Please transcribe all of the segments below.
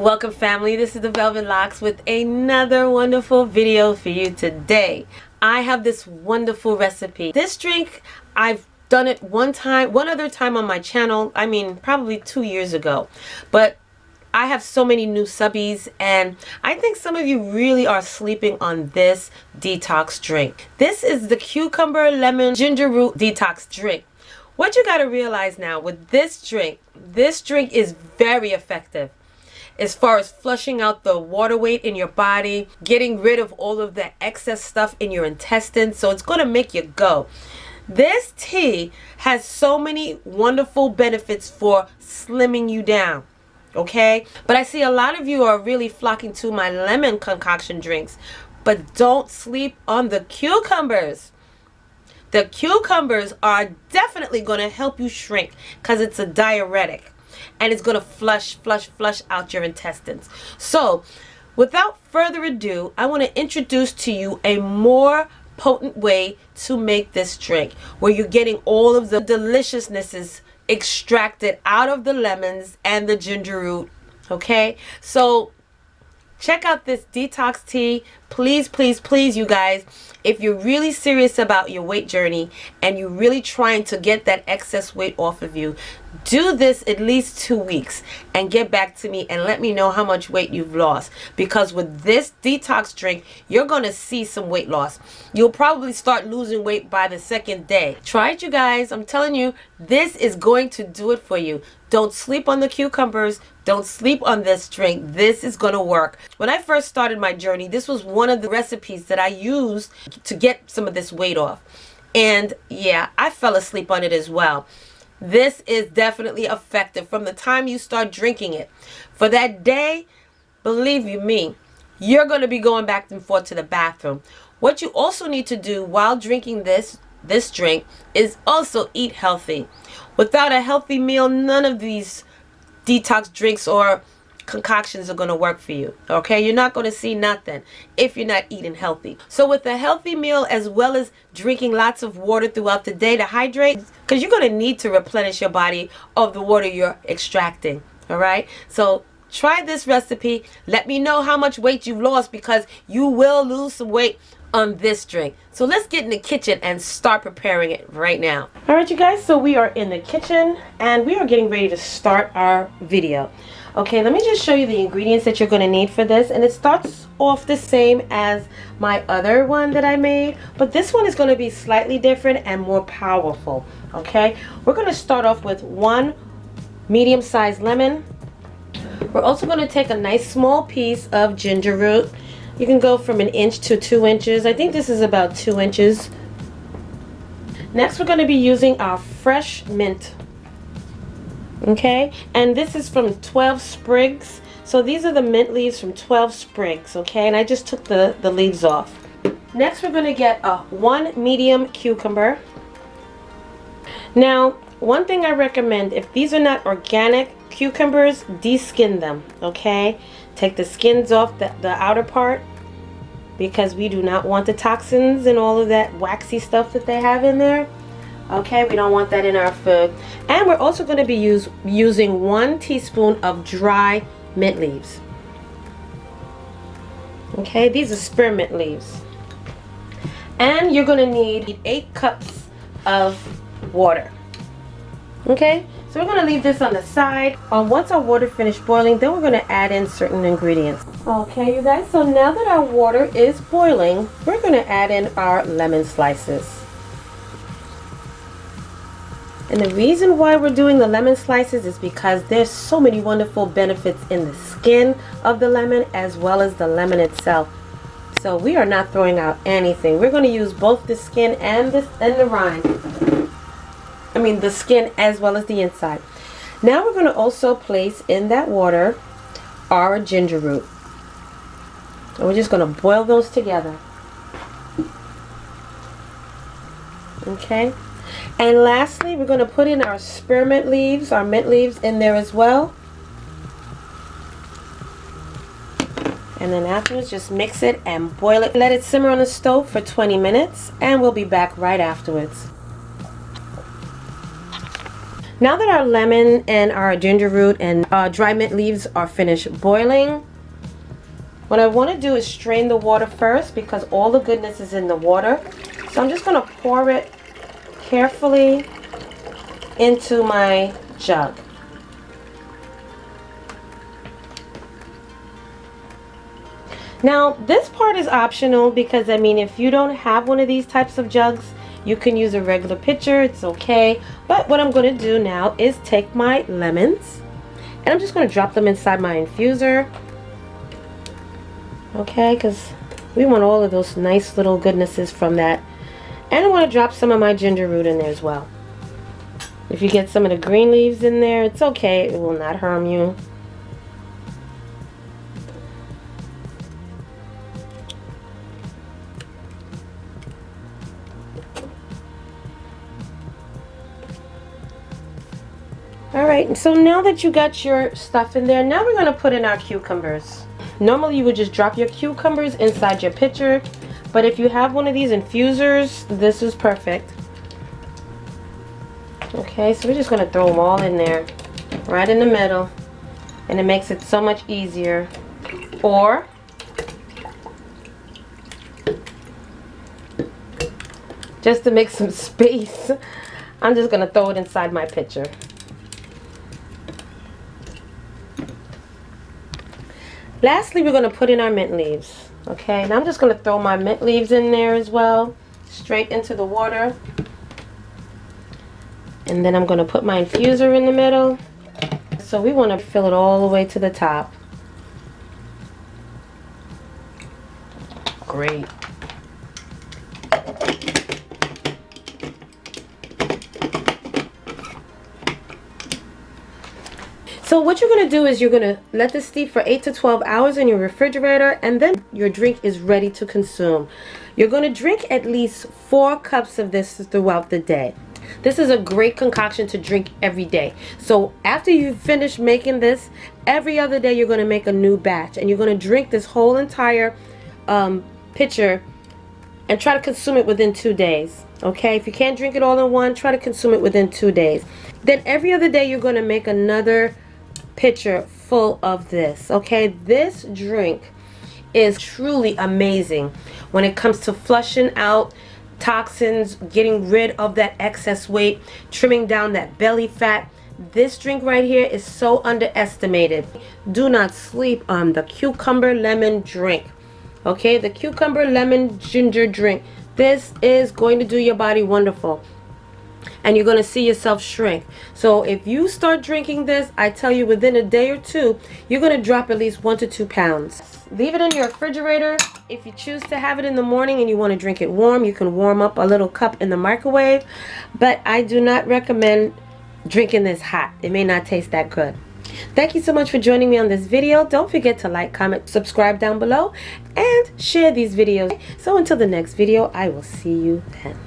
Welcome family, this is the Velvet Locks with another wonderful video for you today. I have this wonderful recipe. This drink, I've done it one other time on my channel, probably 2 years ago. But I have so many new subbies and I think some of you really are sleeping on this detox drink. This is the cucumber lemon ginger root detox drink. What you got to realize now with this drink is very effective as far as flushing out the water weight in your body, getting rid of all of the excess stuff in your intestines. So it's going to make you go. This tea has so many wonderful benefits for slimming you down. Okay, but I see a lot of you are really flocking to my lemon concoction drinks, but don't sleep on the cucumbers. The cucumbers are definitely going to help you shrink because it's a diuretic and it's going to flush out your intestines. So without further ado, I want to introduce to you a more potent way to make this drink where you're getting all of the deliciousnesses extracted out of the lemons and the ginger root. Okay, so check out this detox tea. Please, please, please, you guys, if you're really serious about your weight journey and you're really trying to get that excess weight off of you, do this at least 2 weeks and get back to me and let me know how much weight you've lost. Because with this detox drink, you're going to see some weight loss. You'll probably start losing weight by the second day. Try it, you guys. I'm telling you, this is going to do it for you. Don't sleep on the cucumbers. Don't sleep on this drink. This is going to work. When I first started my journey, this was one of the recipes that I used to get some of this weight off. And yeah, I fell asleep on it as well. This is definitely effective from the time you start drinking it. For that day, believe you me, you're going to be going back and forth to the bathroom. What you also need to do while drinking this drink is also eat healthy. Without a healthy meal, none of these detox drinks or concoctions are going to work for you. Okay, you're not going to see nothing if you're not eating healthy. So with a healthy meal as well as drinking lots of water throughout the day to hydrate, because you're going to need to replenish your body of the water you're extracting. All right, so try this recipe. Let me know how much weight you've lost, because you will lose some weight on this drink. So let's get in the kitchen and start preparing it right now. All right, you guys, so we are in the kitchen and we are getting ready to start our video. Okay, let me just show you the ingredients that you're going to need for this. And it starts off the same as my other one that I made, but this one is going to be slightly different and more powerful. Okay, we're going to start off with 1 medium-sized lemon. We're also going to take a nice small piece of ginger root. You can go from 1 inch to 2 inches. I think this is about 2 inches. Next, we're going to be using our fresh mint. Okay, and this is from 12 sprigs. So these are the mint leaves from 12 sprigs. Okay, and I just took the leaves off. Next, we're going to get a 1 medium cucumber. Now, one thing I recommend, if these are not organic cucumbers, de-skin them. Okay, take the skins off the outer part, because we do not want the toxins and all of that waxy stuff that they have in there. Okay, we don't want that in our food. And we're also going to be using 1 teaspoon of dry mint leaves. Okay, these are spearmint leaves. And you're going to need 8 cups of water. Okay, so we're going to leave this on the side. Once our water finished boiling, then we're going to add in certain ingredients. Okay, you guys, so now that our water is boiling, we're going to add in our lemon slices. And the reason why we're doing the lemon slices is because there's so many wonderful benefits in the skin of the lemon as well as the lemon itself. So we are not throwing out anything. We're going to use both the skin and the rind. The skin as well as the inside. Now we're going to also place in that water our ginger root. And we're just going to boil those together. Okay. And lastly, we're going to put in our spearmint leaves, our mint leaves in there as well. And then afterwards, just mix it and boil it. Let it simmer on the stove for 20 minutes and we'll be back right afterwards. Now that our lemon and our ginger root and dry mint leaves are finished boiling, what I want to do is strain the water first because all the goodness is in the water. So I'm just going to pour it carefully into my jug. Now this part is optional because I mean if you don't have one of these types of jugs, you can use a regular pitcher, it's okay. But what I'm going to do now is take my lemons and I'm just going to drop them inside my infuser. Okay, because we want all of those nice little goodnesses from that. And I want to drop some of my ginger root in there as well. If you get some of the green leaves in there, it's okay, it will not harm you. Alright, so now that you got your stuff in there, now we're going to put in our cucumbers. Normally you would just drop your cucumbers inside your pitcher, but if you have one of these infusers, this is perfect. Okay, so we're just going to throw them all in there, right in the middle, and it makes it so much easier. Or just to make some space, I'm just going to throw it inside my pitcher. Lastly, we're going to put in our mint leaves. Okay, now I'm just going to throw my mint leaves in there as well, straight into the water. And then I'm going to put my infuser in the middle. So we want to fill it all the way to the top. Great. So what you're going to do is you're going to let this steep for 8 to 12 hours in your refrigerator, and then your drink is ready to consume. You're going to drink at least 4 cups of this throughout the day. This is a great concoction to drink every day. So after you finish making this, every other day you're going to make a new batch, and you're going to drink this whole entire pitcher and try to consume it within 2 days. Okay, if you can't drink it all in one, try to consume it within 2 days. Then every other day you're going to make another pitcher full of this. Okay, this drink is truly amazing when it comes to flushing out toxins, getting rid of that excess weight, trimming down that belly fat. This drink right here is so underestimated. Do not sleep on the cucumber lemon drink. Okay, the cucumber lemon ginger drink. This is going to do your body wonderful, and you're going to see yourself shrink. So if you start drinking this, I tell you within a day or two, you're going to drop at least 1 to 2 pounds. Leave it in your refrigerator. If you choose to have it in the morning and you want to drink it warm, you can warm up a little cup in the microwave. But I do not recommend drinking this hot. It may not taste that good. Thank you so much for joining me on this video. Don't forget to like, comment, subscribe down below, and share these videos. So until the next video, I will see you then.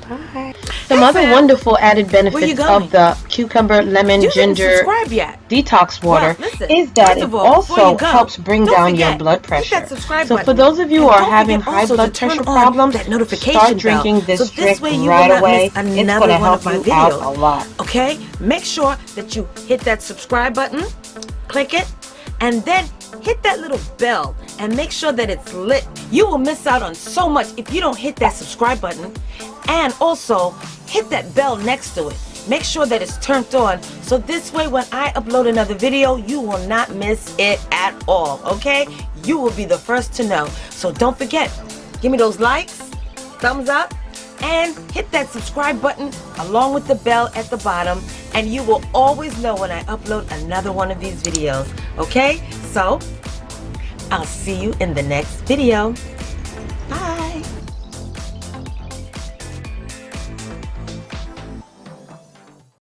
Bye. Some other wonderful added benefits of the cucumber lemon ginger detox water is that it also helps bring down your blood pressure. So for those of you who are having high blood pressure problems, start drinking this drink right away. It's going to help you out a lot. Okay, make sure that you hit that subscribe button, click it, and then hit that little bell and make sure that it's lit. You will miss out on so much if you don't hit that subscribe button, and also hit that bell next to it. Make sure that it's turned on, so this way when I upload another video, you will not miss it at all. Okay, you will be the first to know. So don't forget, give me those likes, thumbs up, and hit that subscribe button along with the bell at the bottom, and you will always know when I upload another one of these videos. Okay, so I'll see you in the next video.